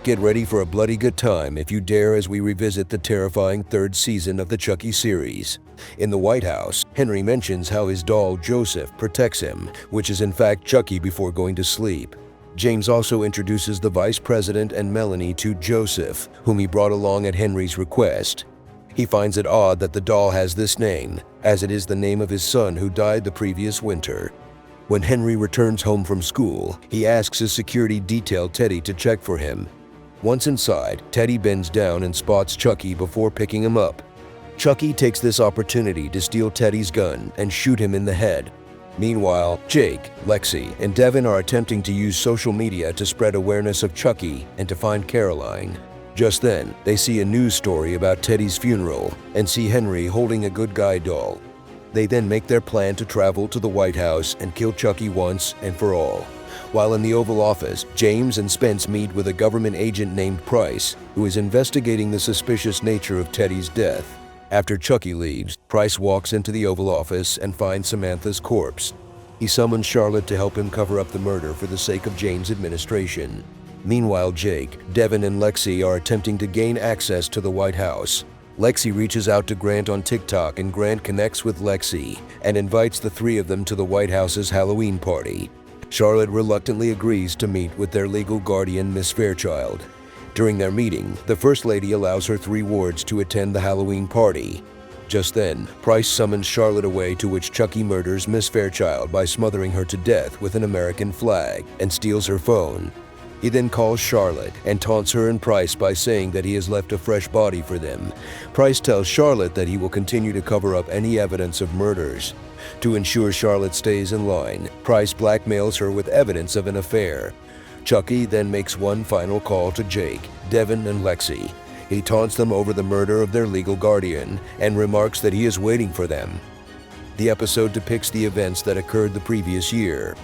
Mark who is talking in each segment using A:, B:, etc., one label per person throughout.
A: Get ready for a bloody good time if you dare as we revisit the terrifying third season of the Chucky series. In the White House, Henry mentions how his doll Joseph protects him, which is in fact Chucky before going to sleep. James also introduces the Vice President and Melanie to Joseph, whom he brought along at Henry's request. He finds it odd that the doll has this name, as it is the name of his son who died the previous winter. When Henry returns home from school, he asks his security detail Teddy to check for him. Once inside, Teddy bends down and spots Chucky before picking him up. Chucky takes this opportunity to steal Teddy's gun and shoot him in the head. Meanwhile, Jake, Lexi, and Devin are attempting to use social media to spread awareness of Chucky and to find Caroline. Just then, they see a news story about Teddy's funeral and see Henry holding a good guy doll. They then make their plan to travel to the White House and kill Chucky once and for all. While in the Oval Office, James and Spence meet with a government agent named Price, who is investigating the suspicious nature of Teddy's death. After Chucky leaves, Price walks into the Oval Office and finds Samantha's corpse. He summons Charlotte to help him cover up the murder for the sake of James' administration. Meanwhile, Jake, Devin, and Lexi are attempting to gain access to the White House. Lexi reaches out to Grant on TikTok and Grant connects with Lexi and invites the three of them to the White House's Halloween party. Charlotte reluctantly agrees to meet with their legal guardian, Miss Fairchild. During their meeting, the First Lady allows her 3 wards to attend the Halloween party. Just then, Price summons Charlotte away, to which Chucky murders Miss Fairchild by smothering her to death with an American flag and steals her phone. He then calls Charlotte and taunts her and Price by saying that he has left a fresh body for them. Price tells Charlotte that he will continue to cover up any evidence of murders. To ensure Charlotte stays in line, Price blackmails her with evidence of an affair. Chucky then makes one final call to Jake, Devin, and Lexi. He taunts them over the murder of their legal guardian and remarks that he is waiting for them. The episode depicts the events that occurred the previous year.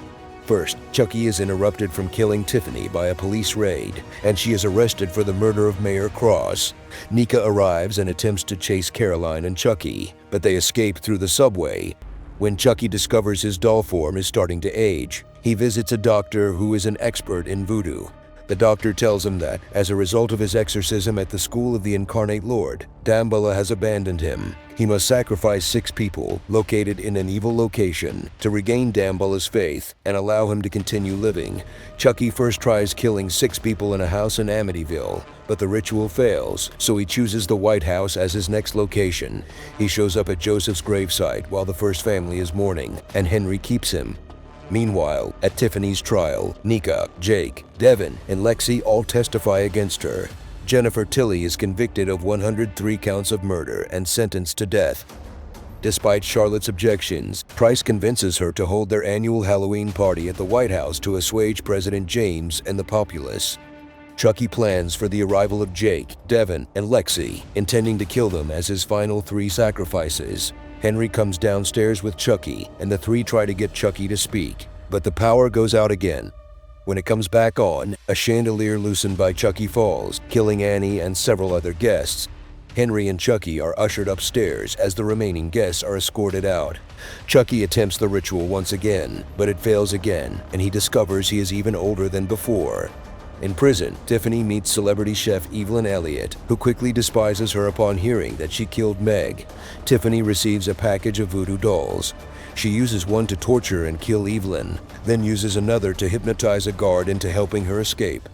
A: First, Chucky is interrupted from killing Tiffany by a police raid, and she is arrested for the murder of Mayor Cross. Nika arrives and attempts to chase Caroline and Chucky, but they escape through the subway. When Chucky discovers his doll form is starting to age, he visits a doctor who is an expert in voodoo. The doctor tells him that, as a result of his exorcism at the School of the Incarnate Lord, Damballa has abandoned him. He must sacrifice 6 people, located in an evil location, to regain Damballa's faith and allow him to continue living. Chucky first tries killing 6 people in a house in Amityville, but the ritual fails, so he chooses the White House as his next location. He shows up at Joseph's gravesite while the first family is mourning, and Henry keeps him. Meanwhile, at Tiffany's trial, Nika, Jake, Devin, and Lexi all testify against her. Jennifer Tilly is convicted of 103 counts of murder and sentenced to death. Despite Charlotte's objections, Price convinces her to hold their annual Halloween party at the White House to assuage President James and the populace. Chucky plans for the arrival of Jake, Devin, and Lexi, intending to kill them as his final 3 sacrifices. Henry comes downstairs with Chucky, and the 3 try to get Chucky to speak, but the power goes out again. When it comes back on, a chandelier loosened by Chucky falls, killing Annie and several other guests. Henry and Chucky are ushered upstairs as the remaining guests are escorted out. Chucky attempts the ritual once again, but it fails again, and he discovers he is even older than before. In prison, Tiffany meets celebrity chef Evelyn Elliott, who quickly despises her upon hearing that she killed Meg. Tiffany receives a package of voodoo dolls. She uses one to torture and kill Evelyn, then uses another to hypnotize a guard into helping her escape.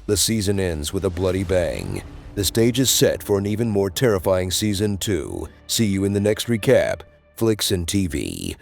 A: The season ends with a bloody bang. The stage is set for an even more terrifying season 2. See you in the next recap, Flicks and TV.